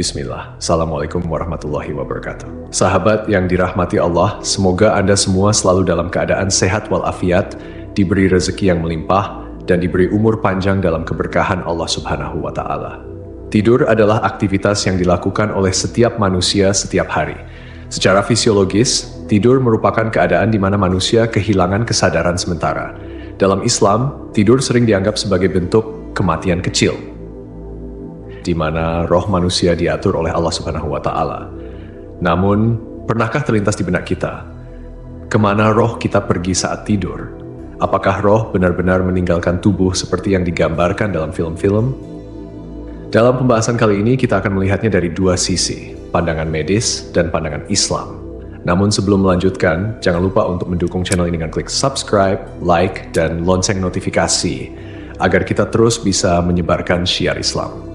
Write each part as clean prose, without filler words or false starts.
Bismillah. Assalamualaikum warahmatullahi wabarakatuh. Sahabat yang dirahmati Allah, semoga Anda semua selalu dalam keadaan sehat walafiat, diberi rezeki yang melimpah, dan diberi umur panjang dalam keberkahan Allah Subhanahu wa Ta'ala. Tidur adalah aktivitas yang dilakukan oleh setiap manusia setiap hari. Secara fisiologis, tidur merupakan keadaan di mana manusia kehilangan kesadaran sementara. Dalam Islam, tidur sering dianggap sebagai bentuk kematian kecil, di mana roh manusia diatur oleh Allah Subhanahu wa Ta'ala. Namun, pernahkah terlintas di benak kita, kemana roh kita pergi saat tidur? Apakah roh benar-benar meninggalkan tubuh seperti yang digambarkan dalam film-film? Dalam pembahasan kali ini, kita akan melihatnya dari dua sisi, pandangan medis dan pandangan Islam. Namun sebelum melanjutkan, jangan lupa untuk mendukung channel ini dengan klik subscribe, like, dan lonceng notifikasi, agar kita terus bisa menyebarkan syiar Islam.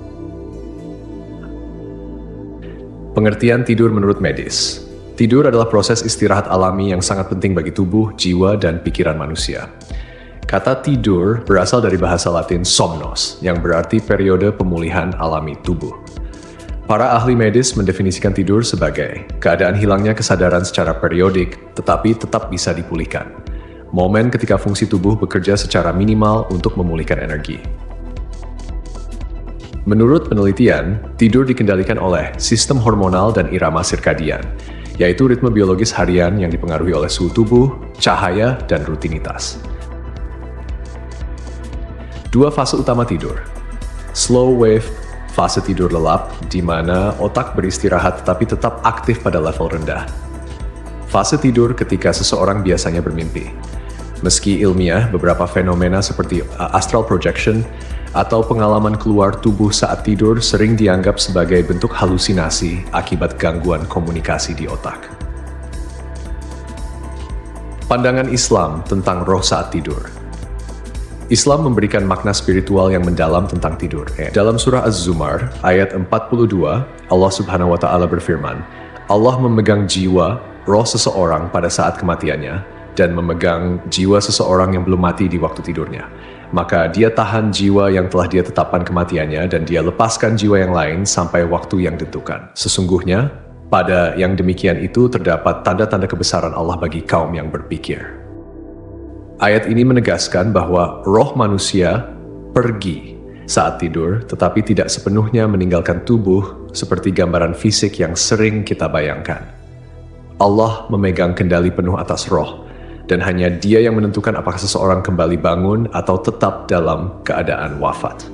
Pengertian tidur menurut medis. Tidur adalah proses istirahat alami yang sangat penting bagi tubuh, jiwa, dan pikiran manusia. Kata tidur berasal dari bahasa Latin somnos, yang berarti periode pemulihan alami tubuh. Para ahli medis mendefinisikan tidur sebagai keadaan hilangnya kesadaran secara periodik, tetapi tetap bisa dipulihkan. Momen ketika fungsi tubuh bekerja secara minimal untuk memulihkan energi. Menurut penelitian, tidur dikendalikan oleh sistem hormonal dan irama sirkadian, yaitu ritme biologis harian yang dipengaruhi oleh suhu tubuh, cahaya, dan rutinitas. Dua fase utama tidur. Slow wave, fase tidur lelap, di mana otak beristirahat tetapi tetap aktif pada level rendah. Fase tidur ketika seseorang biasanya bermimpi. Meski ilmiah, beberapa fenomena seperti astral projection atau pengalaman keluar tubuh saat tidur sering dianggap sebagai bentuk halusinasi akibat gangguan komunikasi di otak. Pandangan Islam tentang roh saat tidur. Islam memberikan makna spiritual yang mendalam tentang tidur. Dalam surah Az-Zumar, ayat 42, Allah Subhanahu wa Ta'ala berfirman, Allah memegang jiwa, roh seseorang pada saat kematiannya, dan memegang jiwa seseorang yang belum mati di waktu tidurnya. Maka dia tahan jiwa yang telah dia tetapkan kematiannya dan dia lepaskan jiwa yang lain sampai waktu yang ditentukan. Sesungguhnya, pada yang demikian itu terdapat tanda-tanda kebesaran Allah bagi kaum yang berpikir. Ayat ini menegaskan bahwa roh manusia pergi saat tidur, tetapi tidak sepenuhnya meninggalkan tubuh seperti gambaran fisik yang sering kita bayangkan. Allah memegang kendali penuh atas roh, dan hanya Dia yang menentukan apakah seseorang kembali bangun atau tetap dalam keadaan wafat.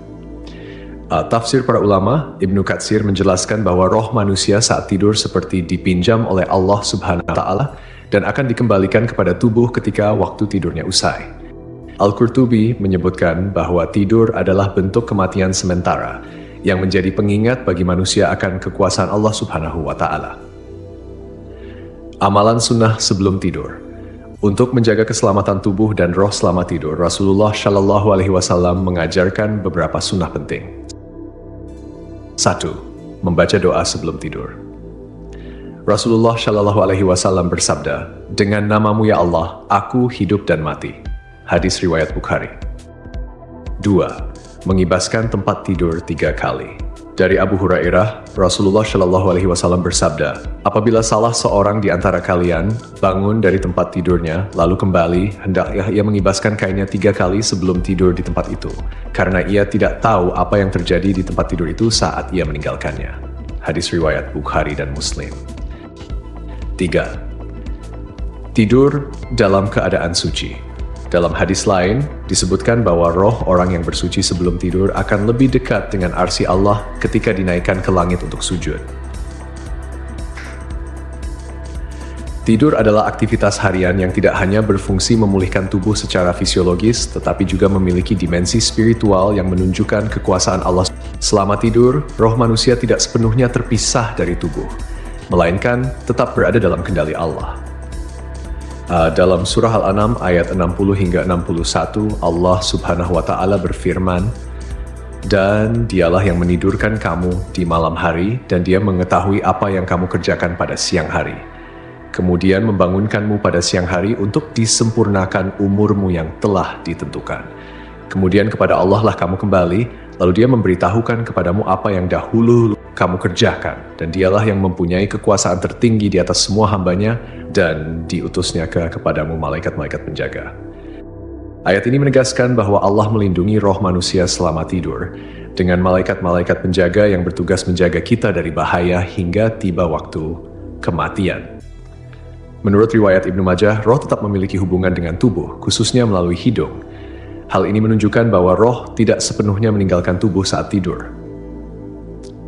Tafsir para ulama, Ibnu Katsir menjelaskan bahwa roh manusia saat tidur seperti dipinjam oleh Allah Subhanahu wa Ta'ala dan akan dikembalikan kepada tubuh ketika waktu tidurnya usai. Al-Qurtubi menyebutkan bahwa tidur adalah bentuk kematian sementara yang menjadi pengingat bagi manusia akan kekuasaan Allah Subhanahu wa Ta'ala. Amalan sunnah sebelum tidur. Untuk menjaga keselamatan tubuh dan roh selama tidur, Rasulullah Shallallahu Alaihi Wasallam mengajarkan beberapa sunnah penting. 1. Membaca doa sebelum tidur. Rasulullah Shallallahu Alaihi Wasallam bersabda, "Dengan namamu ya Allah, aku hidup dan mati." Hadis riwayat Bukhari. 2. Mengibaskan tempat tidur 3 kali. Dari Abu Hurairah, Rasulullah Shallallahu Alaihi Wasallam bersabda, apabila salah seorang di antara kalian bangun dari tempat tidurnya, lalu kembali, hendaknya ia mengibaskan kainnya 3 kali sebelum tidur di tempat itu, karena ia tidak tahu apa yang terjadi di tempat tidur itu saat ia meninggalkannya. Hadis riwayat Bukhari dan Muslim. 3. Tidur dalam keadaan suci. Dalam hadis lain, disebutkan bahwa roh orang yang bersuci sebelum tidur akan lebih dekat dengan arsy Allah ketika dinaikkan ke langit untuk sujud. Tidur adalah aktivitas harian yang tidak hanya berfungsi memulihkan tubuh secara fisiologis, tetapi juga memiliki dimensi spiritual yang menunjukkan kekuasaan Allah. Selama tidur, roh manusia tidak sepenuhnya terpisah dari tubuh, melainkan tetap berada dalam kendali Allah. Dalam surah Al-An'am ayat 60 hingga 61, Allah Subhanahu wa Ta'ala berfirman, "Dan Dialah yang menidurkan kamu di malam hari, dan Dia mengetahui apa yang kamu kerjakan pada siang hari. Kemudian membangunkanmu pada siang hari untuk disempurnakan umurmu yang telah ditentukan. Kemudian kepada Allah lah kamu kembali, lalu Dia memberitahukan kepadamu apa yang dahulu kamu kerjakan, dan dialah yang mempunyai kekuasaan tertinggi di atas semua hambanya, dan diutusnya kepadamu malaikat-malaikat penjaga. Ayat ini menegaskan bahwa Allah melindungi roh manusia selama tidur, dengan malaikat-malaikat penjaga yang bertugas menjaga kita dari bahaya hingga tiba waktu kematian. Menurut riwayat Ibnu Majah, roh tetap memiliki hubungan dengan tubuh, khususnya melalui hidung. Hal ini menunjukkan bahwa roh tidak sepenuhnya meninggalkan tubuh saat tidur.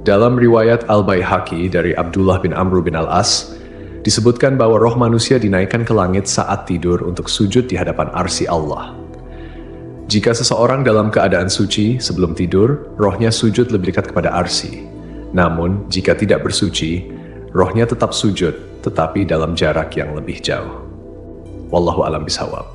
Dalam riwayat Al-Baihaqi dari Abdullah bin Amr bin Al-As, disebutkan bahwa roh manusia dinaikkan ke langit saat tidur untuk sujud di hadapan arsy Allah. Jika seseorang dalam keadaan suci sebelum tidur, rohnya sujud lebih dekat kepada arsy. Namun, jika tidak bersuci, rohnya tetap sujud, tetapi dalam jarak yang lebih jauh. Wallahu a'lam bishawab.